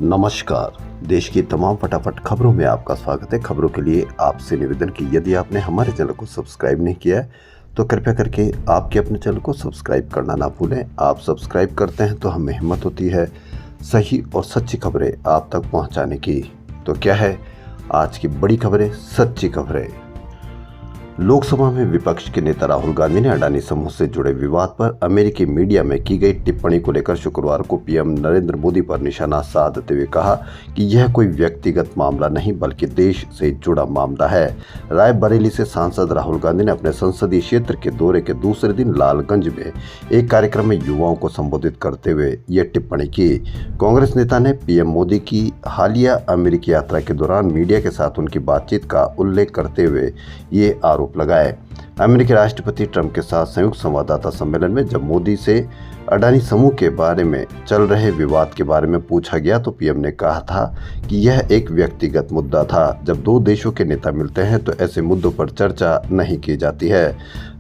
नमस्कार। देश की तमाम फटाफट खबरों में आपका स्वागत है। खबरों के लिए आपसे निवेदन कि यदि आपने हमारे चैनल को सब्सक्राइब नहीं किया है तो कृपया करके आपके अपने चैनल को सब्सक्राइब करना ना भूलें। आप सब्सक्राइब करते हैं तो हमें हिम्मत होती है सही और सच्ची खबरें आप तक पहुंचाने की। तो क्या है आज की बड़ी खबरें, सच्ची खबरें। लोकसभा में विपक्ष के नेता राहुल गांधी ने अडानी समूह से जुड़े विवाद पर अमेरिकी मीडिया में की गई टिप्पणी को लेकर शुक्रवार को पीएम नरेंद्र मोदी पर निशाना साधते हुए कहा कि यह कोई व्यक्तिगत मामला नहीं बल्कि देश से जुड़ा मामला है। रायबरेली से सांसद राहुल गांधी ने अपने संसदीय क्षेत्र के दौरे के दूसरे दिन लालगंज में एक कार्यक्रम में युवाओं को संबोधित करते हुए ये टिप्पणी की। कांग्रेस नेता ने पीएम मोदी की हालिया अमेरिकी यात्रा के दौरान मीडिया के साथ उनकी बातचीत का उल्लेख करते हुए ये आरोप लगाए। अमेरिकी राष्ट्रपति ट्रंप के साथ संयुक्त संवाददाता सम्मेलन में जब मोदी से अडानी समूह के बारे में चल रहे विवाद के बारे में पूछा गया तो पीएम ने कहा था कि यह एक व्यक्तिगत मुद्दा था। जब दो देशों के नेता मिलते हैं तो ऐसे मुद्दों पर चर्चा नहीं की जाती है।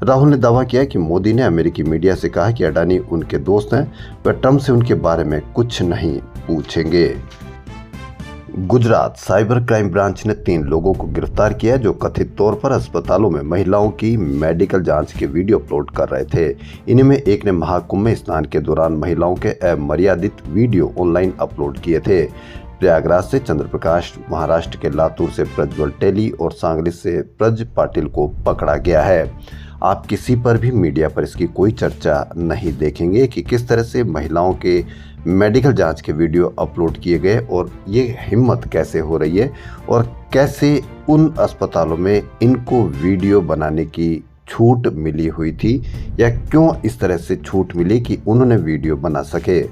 राहुल ने दावा किया कि मोदी ने अमेरिकी मीडिया से कहा कि अडानी उनके दोस्त हैं, वह ट्रंप से उनके बारे में कुछ नहीं पूछेंगे। गुजरात साइबर क्राइम ब्रांच ने 3 लोगों को गिरफ्तार किया जो कथित तौर पर अस्पतालों में महिलाओं की मेडिकल जांच के वीडियो अपलोड कर रहे थे। इन्हीं में एक ने महाकुंभ में स्नान के दौरान महिलाओं के अमर्यादित वीडियो ऑनलाइन अपलोड किए थे। प्रयागराज से चंद्र प्रकाश, महाराष्ट्र के लातूर से प्रज्वल टेली और सांगली से प्रज पाटिल को पकड़ा गया है। आप किसी पर भी मीडिया पर इसकी कोई चर्चा नहीं देखेंगे कि किस तरह से महिलाओं के मेडिकल जांच के वीडियो अपलोड किए गए और ये हिम्मत कैसे हो रही है और कैसे उन अस्पतालों में इनको वीडियो बनाने की छूट मिली हुई थी या क्यों इस तरह से छूट मिली कि उन्होंने वीडियो बना सके।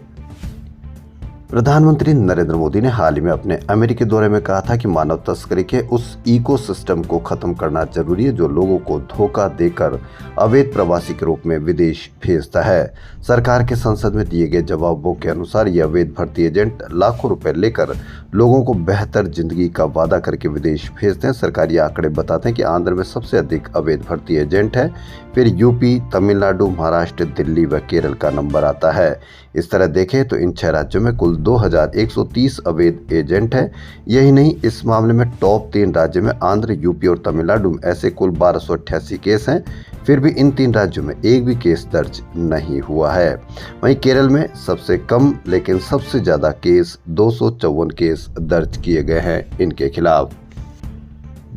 प्रधानमंत्री नरेंद्र मोदी ने हाल ही में अपने अमेरिकी दौरे में कहा था कि मानव तस्करी के उस इकोसिस्टम को खत्म करना जरूरी है जो लोगों को धोखा देकर अवैध प्रवासी के रूप में विदेश भेजता है। सरकार के संसद में दिए गए जवाबों के अनुसार ये अवैध भर्ती एजेंट लाखों रुपए लेकर लोगों को बेहतर जिंदगी का वादा करके विदेश भेजते हैं। सरकारी आंकड़े बताते हैं कि आंध्र में सबसे अधिक अवैध भर्ती एजेंट है, फिर यूपी, तमिलनाडु, महाराष्ट्र, दिल्ली व केरल का नंबर आता है। इस तरह देखें तो इन 6 राज्यों में कुल 2130 अवैध एजेंट हैं। यही नहीं, इस मामले में टॉप 3 राज्यों में आंध्र, यूपी और तमिलनाडु में ऐसे कुल 1288 केस हैं। फिर भी इन 3 राज्यों में एक भी केस दर्ज नहीं हुआ है। वहीं केरल में सबसे कम लेकिन सबसे ज़्यादा केस 254 केस दर्ज किए गए हैं इनके खिलाफ।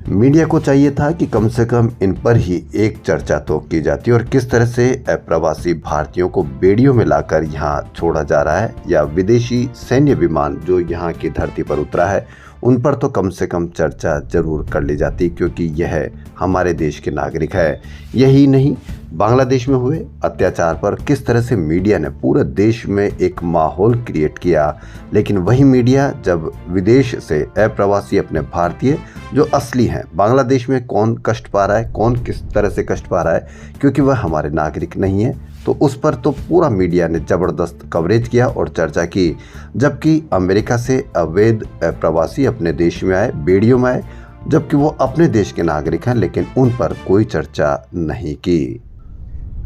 मीडिया को चाहिए था कि कम से कम इन पर ही एक चर्चा तो की जाती और किस तरह से प्रवासी भारतीयों को बेड़ियों में लाकर यहाँ छोड़ा जा रहा है या विदेशी सैन्य विमान जो यहाँ की धरती पर उतरा है उन पर तो कम से कम चर्चा जरूर कर ली जाती क्योंकि यह हमारे देश के नागरिक है। यही नहीं, बांग्लादेश में हुए अत्याचार पर किस तरह से मीडिया ने पूरे देश में एक माहौल क्रिएट किया, लेकिन वही मीडिया जब विदेश से अप्रवासी अपने भारतीय जो असली हैं, बांग्लादेश में कौन कष्ट पा रहा है, कौन किस तरह से कष्ट पा रहा है क्योंकि वह हमारे नागरिक नहीं है, तो उस पर तो पूरा मीडिया ने ज़बरदस्त कवरेज किया और चर्चा की। जबकि अमेरिका से अवैध प्रवासी अपने देश में आए, बेड़ियों में आए, जबकि वो अपने देश के नागरिक हैं, लेकिन उन पर कोई चर्चा नहीं की।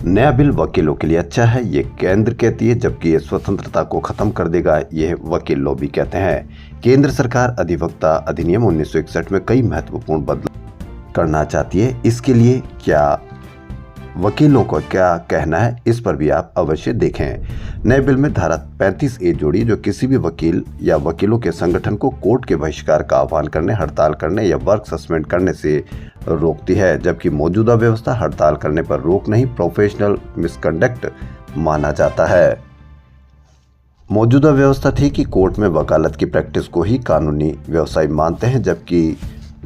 नया बिल वकीलों के लिए अच्छा है, ये केंद्र कहती है, जबकि ये स्वतंत्रता को खत्म कर देगा, ये वकील लॉबी कहते हैं। केंद्र सरकार अधिवक्ता अधिनियम 1961 में कई महत्वपूर्ण बदलाव करना चाहती है। इसके लिए क्या वकीलों को क्या कहना है, इस पर भी आप अवश्य देखें। नए बिल में धारा 35A जोड़ी जो किसी भी वकील या वकीलों के संगठन को कोर्ट के बहिष्कार का आह्वान करने, हड़ताल करने या वर्क सस्पेंड करने से रोकती है, जबकि मौजूदा व्यवस्था हड़ताल करने पर रोक नहीं, प्रोफेशनल मिसकंडक्ट माना जाता है। मौजूदा व्यवस्था थी कि कोर्ट में वकालत की प्रैक्टिस को ही कानूनी व्यवसाय मानते हैं, जबकि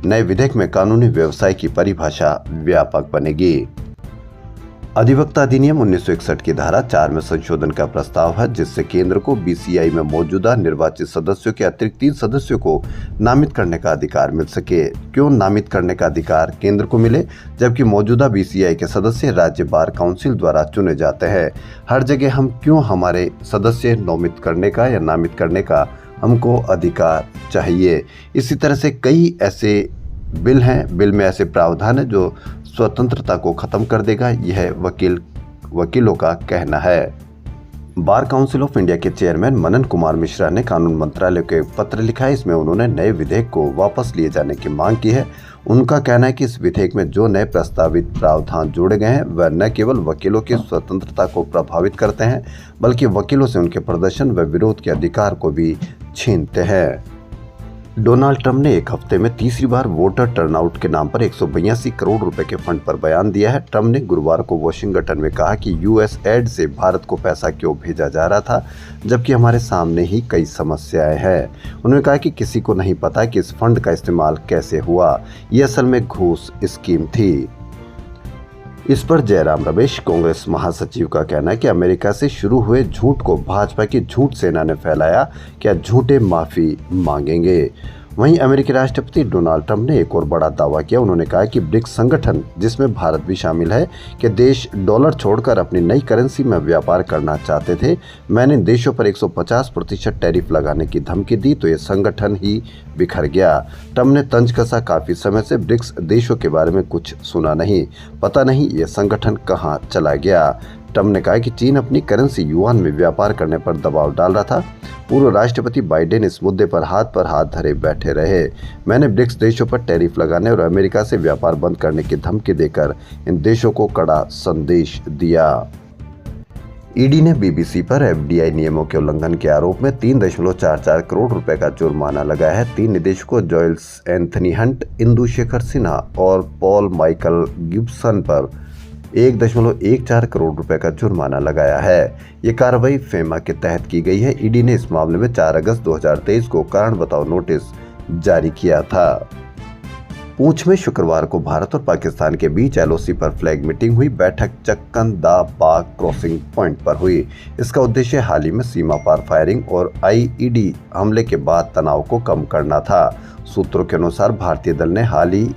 नए विधेयक में कानूनी व्यवसाय की परिभाषा व्यापक बनेगी। अधिवक्ता अधिनियम 1961 की धारा 4 में संशोधन का प्रस्ताव है जिससे केंद्र को बीसीआई में मौजूदा निर्वाचित सदस्यों के अतिरिक्त 3 सदस्यों को नामित करने का अधिकार मिल सके। क्यों नामित करने का अधिकार केंद्र को मिले जबकि मौजूदा बीसीआई के सदस्य राज्य बार काउंसिल द्वारा चुने जाते हैं। हर जगह हम क्यों हमारे सदस्य नामित करने का या नामित करने का हमको अधिकार चाहिए। इसी तरह से कई ऐसे बिल हैं, बिल में ऐसे प्रावधान है जो स्वतंत्रता को खत्म कर देगा, यह वकीलों का कहना है। बार काउंसिल ऑफ इंडिया के चेयरमैन मनन कुमार मिश्रा ने कानून मंत्रालय को एक पत्र लिखा है। इसमें उन्होंने नए विधेयक को वापस लिए जाने की मांग की है। उनका कहना है कि इस विधेयक में जो नए प्रस्तावित प्रावधान जोड़े गए हैं वह न केवल वकीलों की स्वतंत्रता को प्रभावित करते हैं, बल्कि वकीलों से उनके प्रदर्शन व विरोध के अधिकार को भी छीनते हैं। डोनाल्ड ट्रंप ने एक हफ्ते में तीसरी बार वोटर टर्नआउट के नाम पर 182 करोड़ रुपए के फंड पर बयान दिया है। ट्रंप ने गुरुवार को वॉशिंगटन में कहा कि यूएस एड से भारत को पैसा क्यों भेजा जा रहा था, जबकि हमारे सामने ही कई समस्याएं हैं। उन्होंने कहा कि किसी को नहीं पता कि इस फंड का इस्तेमाल कैसे हुआ, ये असल में घूस स्कीम थी। इस पर जयराम रमेश, कांग्रेस महासचिव, का कहना है कि अमेरिका से शुरू हुए झूठ को भाजपा की झूठ सेना ने फैलाया, क्या झूठे माफी मांगेंगे। वहीं अमेरिकी राष्ट्रपति डोनाल्ड ट्रंप ने एक और बड़ा दावा किया। उन्होंने कहा कि ब्रिक्स संगठन, जिसमें भारत भी शामिल है, कि देश डॉलर छोड़कर अपनी नई करेंसी में व्यापार करना चाहते थे। मैंने देशों पर 150% टैरिफ लगाने की धमकी दी तो ये संगठन ही बिखर गया। ट्रंप ने तंज कसा, काफी समय से ब्रिक्स देशों के बारे में कुछ सुना नहीं, पता नहीं ये संगठन कहाँ चला गया। ट्रंप ने कहा कि चीन अपनी करेंसी युआन में व्यापार करने पर दबाव डाल रहा था। पूर्व राष्ट्रपति बाइडेन इस मुद्दे पर हाथ धरे बैठे रहे। मैंने ब्रिक्स देशों पर टैरिफ लगाने और अमेरिका से व्यापार बंद करने की धमकी देकर इन देशों को कड़ा संदेश दिया। ईडी ने बीबीसी पर एफडीआई नियमों के उल्लंघन के आरोप में 3.44 करोड़ रुपए का जुर्माना लगाया है। 3 निदेशकों जॉयल्स एंथनी हंट, इंदु शेखर सिन्हा और पॉल माइकल गिब्सन पर 1.14 करोड़ रुपए का जुर्माना लगाया है। ये कार्रवाई फेमा के तहत की गई है। ईडी ने इस मामले में 4 अगस्त 2023 को कारण बताओ नोटिस जारी किया था। पूंछ में शुक्रवार को भारत और पाकिस्तान के बीच एलओसी पर फ्लैग मीटिंग हुई। बैठक चक्कन दा पाक क्रॉसिंग पॉइंट पर हुई। इसका उद्देश्य हाल ही में सीमा पार फायरिंग और आईईडी हमले के बाद तनाव को कम करना था। सूत्रों के अनुसार भारतीय दल ने हाल ही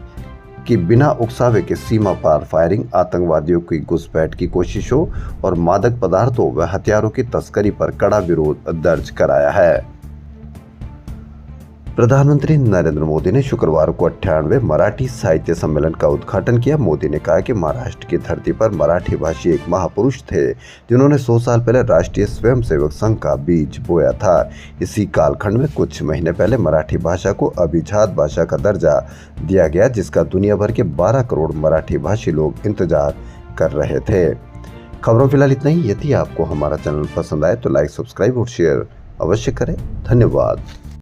कि बिना उकसावे के सीमा पार फायरिंग, आतंकवादियों की घुसपैठ की कोशिशों और मादक पदार्थों व हथियारों की तस्करी पर कड़ा विरोध दर्ज कराया है। प्रधानमंत्री नरेंद्र मोदी ने शुक्रवार को 98वें मराठी साहित्य सम्मेलन का उद्घाटन किया। मोदी ने कहा कि महाराष्ट्र की धरती पर मराठी भाषी एक महापुरुष थे, जिन्होंने 100 साल पहले राष्ट्रीय स्वयंसेवक संघ का बीज बोया था। इसी कालखंड में कुछ महीने पहले मराठी भाषा को अभिजात भाषा का दर्जा दिया गया, जिसका दुनिया भर के 12 करोड़ मराठी भाषी लोग इंतजार कर रहे थे। खबरों फिलहाल इतना ही। यदि आपको हमारा चैनल पसंद आए तो लाइक, सब्सक्राइब और शेयर अवश्य करें। धन्यवाद।